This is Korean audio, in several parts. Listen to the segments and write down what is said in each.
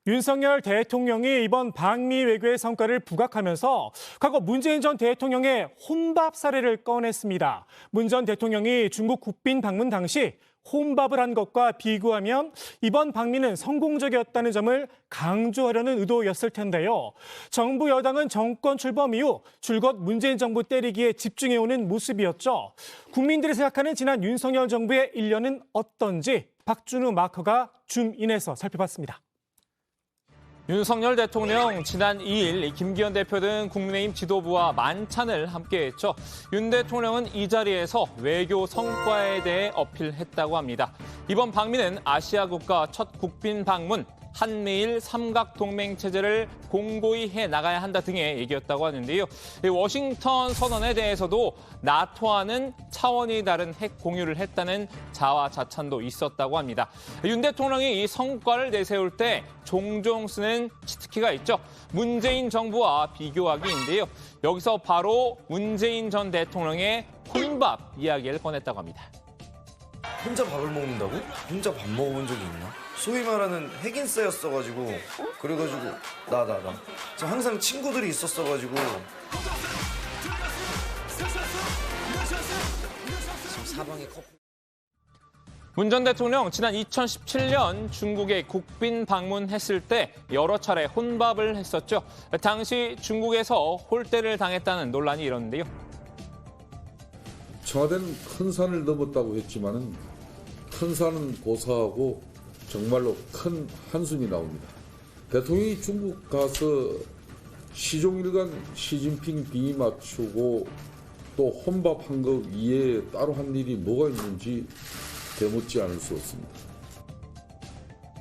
윤석열 대통령이 이번 방미 외교의 성과를 부각하면서 과거 문재인 전 대통령의 혼밥 사례를 꺼냈습니다. 문 전 대통령이 중국 국빈 방문 당시 혼밥을 한 것과 비교하면 이번 방미는 성공적이었다는 점을 강조하려는 의도였을 텐데요. 정부 여당은 정권 출범 이후 줄곧 문재인 정부 때리기에 집중해오는 모습이었죠. 국민들이 생각하는 지난 윤석열 정부의 1년은 어떤지 박준우 마커가 줌인해서 살펴봤습니다. 윤석열 대통령 지난 2일 김기현 대표 등 국민의힘 지도부와 만찬을 함께했죠. 윤 대통령은 이 자리에서 외교 성과에 대해 어필했다고 합니다. 이번 방미는 아시아 국가 첫 국빈 방문, 한미일 삼각동맹 체제를 공고히 해나가야 한다 등의 얘기였다고 하는데요. 워싱턴 선언에 대해서도 나토와는 차원이 다른 핵 공유를 했다는 자화자찬도 있었다고 합니다. 윤 대통령이 이 성과를 내세울 때 종종 쓰는 치트키가 있죠. 문재인 정부와 비교하기인데요. 여기서 바로 문재인 전 대통령의 혼밥 이야기를 꺼냈다고 합니다. 혼자 밥을 먹는다고? 혼자 밥 먹어본 적이 있나? 소위 말하는 핵인싸였어가지고 그래가지고 나 지금 항상 친구들이 있었어가지고 지금 사방에 커피. 문 전 대통령 지난 2017년 중국에 국빈 방문했을 때 여러 차례 혼밥을 했었죠. 당시 중국에서 홀대를 당했다는 논란이 일었는데요. 청와대는 큰 산을 넘었다고 했지만은 큰 산은 고사하고 정말로 큰 한숨이 나옵니다. 대통령이 중국 가서 시종일관 시진핑 비 맞추고 또 혼밥한 거 이외에 따로 한 일이 뭐가 있는지 되묻지 않을 수 없습니다.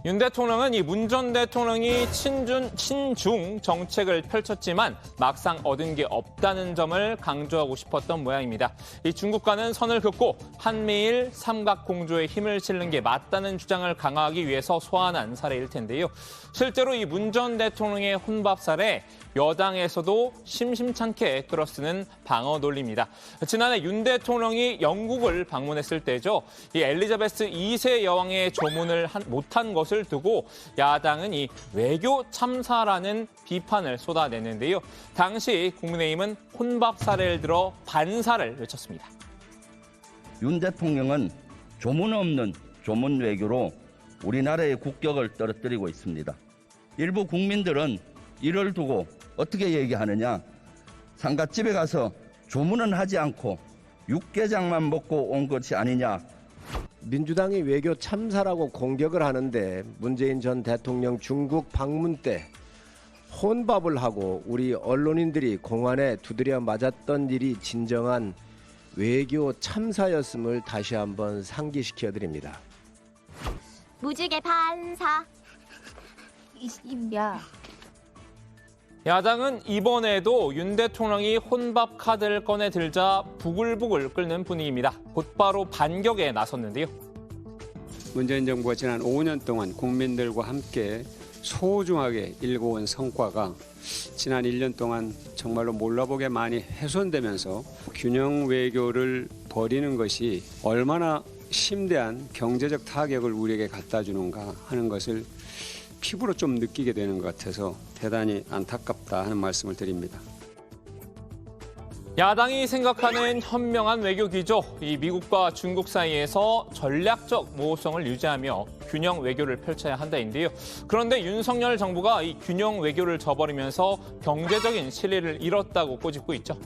윤 대통령은 이 문 전 대통령이 친중 정책을 펼쳤지만 막상 얻은 게 없다는 점을 강조하고 싶었던 모양입니다. 이 중국과는 선을 긋고 한미일 삼각공조에 힘을 실는 게 맞다는 주장을 강화하기 위해서 소환한 사례일 텐데요. 실제로 이 문 전 대통령의 혼밥 사례 여당에서도 심심찮게 끌어쓰는 방어 논리입니다. 지난해 윤 대통령이 영국을 방문했을 때죠. 이 엘리자베스 2세 여왕의 조문을 못한 것을 두고 야당은 이 외교 참사라는 비판을 쏟아냈는데요. 당시 국민의힘은 혼밥 사례를 들어 반사를 외쳤습니다. 윤 대통령은 조문 없는 조문 외교로 우리나라의 국격을 떨어뜨리고 있습니다. 일부 국민들은 이를 두고 어떻게 얘기하느냐. 상갓집에 가서 조문은 하지 않고 육개장만 먹고 온 것이 아니냐. 민주당이 외교 참사라고 공격을 하는데 문재인 전 대통령 중국 방문 때 혼밥을 하고 우리 언론인들이 공안에 두드려 맞았던 일이 진정한 외교 참사였음을 다시 한번 상기시켜 드립니다. 무지개 반사. 야. 야당은 이번에도 윤 대통령이 혼밥 카드를 꺼내 들자 부글부글 끓는 분위기입니다. 곧바로 반격에 나섰는데요. 문재인 정부가 지난 5년 동안 국민들과 함께 소중하게 일궈온 성과가 지난 1년 동안 정말로 몰라보게 많이 훼손되면서 균형 외교를 버리는 것이 얼마나 심대한 경제적 타격을 우리에게 갖다 주는가 하는 것을 피부로 좀 느끼게 되는 것 같아서 대단히 안타깝다 하는 말씀을 드립니다. 야당이 생각하는 현명한 외교 기조, 이 미국과 중국 사이에서 전략적 모호성을 유지하며 균형 외교를 펼쳐야 한다인데요. 그런데 윤석열 정부가 이 균형 외교를 저버리면서 경제적인 실리를 잃었다고 꼬집고 있죠.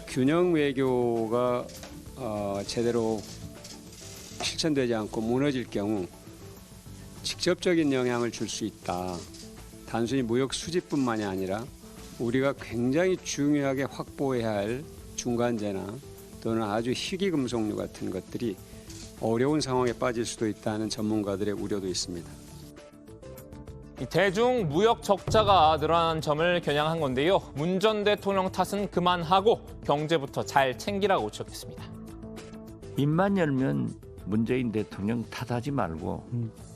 균형 외교가 제대로 실천되지 않고 무너질 경우 직접적인 영향을 줄 수 있다. 단순히 무역 수지뿐만이 아니라 우리가 굉장히 중요하게 확보해야 할 중간재나 또는 아주 희귀금속류 같은 것들이 어려운 상황에 빠질 수도 있다는 전문가들의 우려도 있습니다. 대중 무역 적자가 늘어난 점을 겨냥한 건데요. 문 전 대통령 탓은 그만하고 경제부터 잘 챙기라고 지적했습니다. 입만 열면 문재인 대통령 탓하지 말고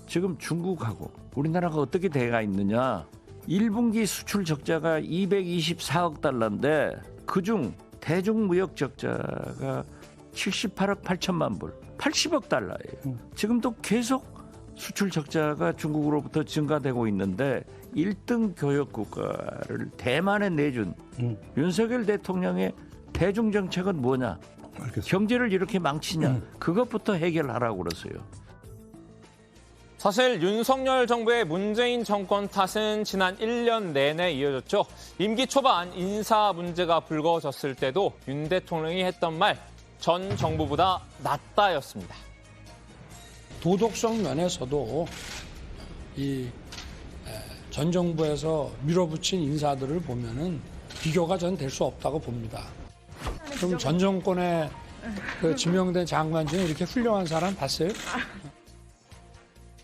지금 중국하고 우리나라가 어떻게 돼가 있느냐. 1분기 수출 적자가 224억 달러인데 그중 대중 무역 적자가 78억 8천만 불, 80억 달러예요. 지금도 계속 수출 적자가 중국으로부터 증가되고 있는데 1등 교역 국가를 대만에 내준 윤석열 대통령의 대중 정책은 뭐냐? 경제를 이렇게 망치냐? 그것부터 해결하라고 그랬어요. 사실 윤석열 정부의 문재인 정권 탓은 지난 1년 내내 이어졌죠. 임기 초반 인사 문제가 불거졌을 때도 윤 대통령이 했던 말, 전 정부보다 낫다였습니다. 도덕성 면에서도 이 전 정부에서 밀어붙인 인사들을 보면은 비교가 전 될 수 없다고 봅니다. 그럼 전 정권에 그 지명된 장관 중에 이렇게 훌륭한 사람 봤어요?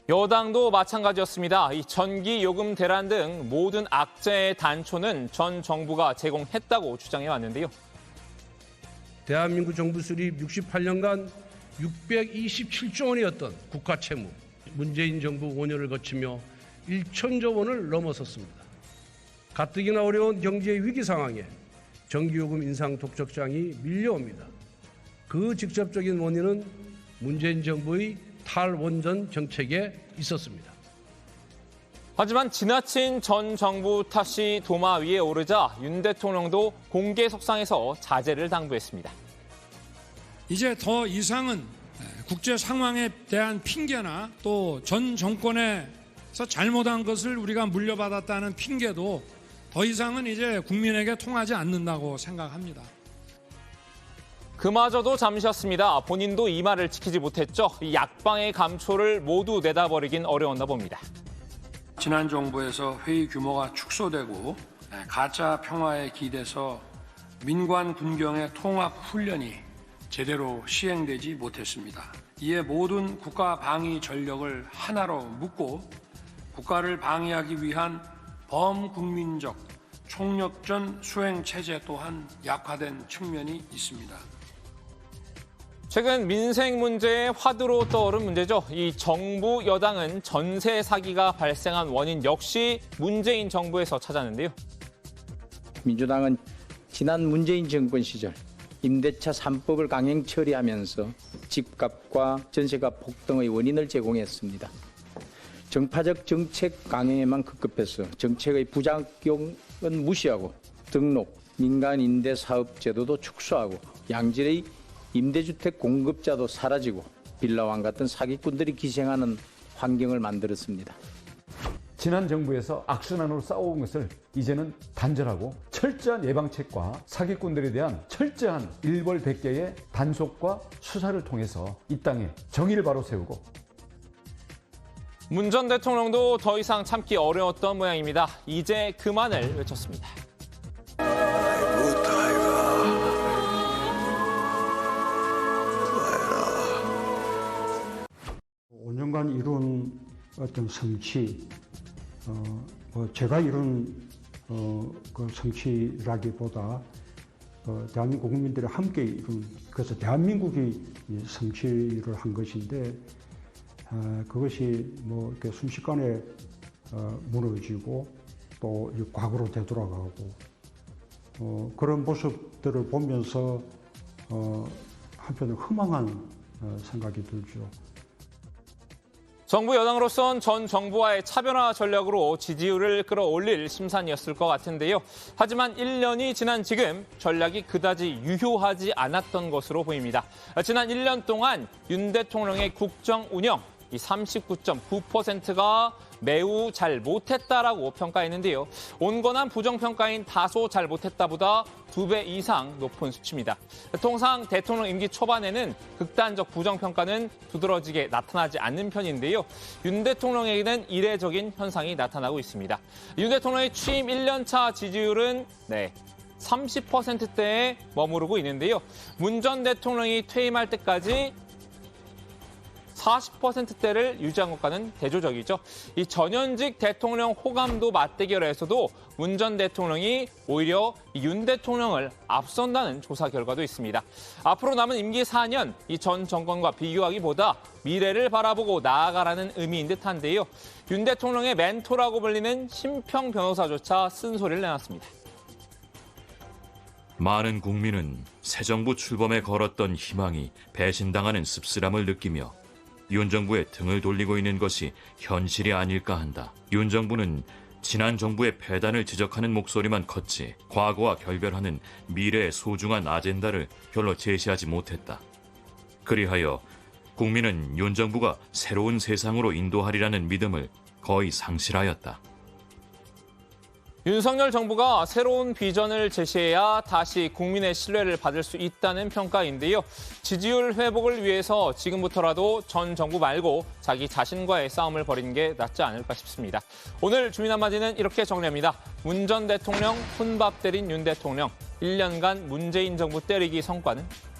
여당도 마찬가지였습니다. 이 전기, 요금 대란 등 모든 악재의 단초는 전 정부가 제공했다고 주장해 왔는데요. 대한민국 정부 수립 68년간 627조 원이었던 국가 채무, 문재인 정부 5년을 거치며 1천조 원을 넘어섰습니다. 가뜩이나 어려운 경제 위기 상황에 전기요금 인상 독촉장이 밀려옵니다. 그 직접적인 원인은 문재인 정부의 탈원전 정책에 있었습니다. 하지만 지나친 전 정부 탓이 도마 위에 오르자 윤 대통령도 공개석상에서 자제를 당부했습니다. 이제 더 이상은 국제 상황에 대한 핑계나 또 전 정권에서 잘못한 것을 우리가 물려받았다는 핑계도 더 이상은 이제 국민에게 통하지 않는다고 생각합니다. 그마저도 잠시였습니다. 본인도 이 말을 지키지 못했죠. 이 약방의 감초를 모두 내다버리긴 어려웠나 봅니다. 지난 정부에서 회의 규모가 축소되고 가짜 평화에 기대서 민관 군경의 통합 훈련이 제대로 시행되지 못했습니다. 이에 모든 국가 방위 전력을 하나로 묶고 국가를 방위하기 위한 범국민적 총력전 수행 체제 또한 약화된 측면이 있습니다. 최근 민생 문제의 화두로 떠오른 문제죠. 이 정부 여당은 전세 사기가 발생한 원인 역시 문재인 정부에서 찾았는데요. 민주당은 지난 문재인 정권 시절 임대차 3법을 강행 처리하면서 집값과 전세값 폭등의 원인을 제공했습니다. 정파적 정책 강행에만 급급해서 정책의 부작용은 무시하고 등록, 민간 임대 사업 제도도 축소하고 양질의 임대주택 공급자도 사라지고 빌라왕 같은 사기꾼들이 기생하는 환경을 만들었습니다. 지난 정부에서 악순환으로 싸워온 것을 이제는 단절하고 철저한 예방책과 사기꾼들에 대한 철저한 일벌백계의 단속과 수사를 통해서 이 땅에 정의를 바로 세우고 문 전 대통령도 더 이상 참기 어려웠던 모양입니다. 이제 그만을 외쳤습니다. 5년간 이룬 어떤 성취, 제가 이룬 그 성취라기보다 대한민국 국민들이 함께 이룬, 그래서 대한민국이 성취를 한 것인데 그것이 뭐 이렇게 순식간에 무너지고 또 과거로 되돌아가고 그런 모습들을 보면서 한편으로 허망한 생각이 들죠. 정부 여당으로선 전 정부와의 차별화 전략으로 지지율을 끌어올릴 심산이었을 것 같은데요. 하지만 1년이 지난 지금 전략이 그다지 유효하지 않았던 것으로 보입니다. 지난 1년 동안 윤 대통령의 국정 운영, 이 39.9%가 매우 잘 못했다라고 평가했는데요. 온건한 부정평가인 다소 잘 못했다보다 2배 이상 높은 수치입니다. 통상 대통령 임기 초반에는 극단적 부정평가는 두드러지게 나타나지 않는 편인데요. 윤 대통령에게는 이례적인 현상이 나타나고 있습니다. 윤 대통령의 취임 1년차 지지율은 30%대에 머무르고 있는데요. 문 전 대통령이 퇴임할 때까지 40%대를 유지한 것과는 대조적이죠. 이 전현직 대통령 호감도 맞대결에서도 문 전 대통령이 오히려 윤 대통령을 앞선다는 조사 결과도 있습니다. 앞으로 남은 임기 4년, 이 전 정권과 비교하기보다 미래를 바라보고 나아가라는 의미인 듯한데요. 윤 대통령의 멘토라고 불리는 심평 변호사조차 쓴소리를 내놨습니다. 많은 국민은 새 정부 출범에 걸었던 희망이 배신당하는 씁쓸함을 느끼며 윤 정부에 등을 돌리고 있는 것이 현실이 아닐까 한다. 윤 정부는 지난 정부의 패단을 지적하는 목소리만 컸지 과거와 결별하는 미래의 소중한 아젠다를 별로 제시하지 못했다. 그리하여 국민은 윤 정부가 새로운 세상으로 인도하리라는 믿음을 거의 상실하였다. 윤석열 정부가 새로운 비전을 제시해야 다시 국민의 신뢰를 받을 수 있다는 평가인데요. 지지율 회복을 위해서 지금부터라도 전 정부 말고 자기 자신과의 싸움을 벌이는 게 낫지 않을까 싶습니다. 오늘 주민 한마디는 이렇게 정리합니다. 문 전 대통령 혼밥 때린 윤 대통령, 1년간 문재인 정부 때리기 성과는?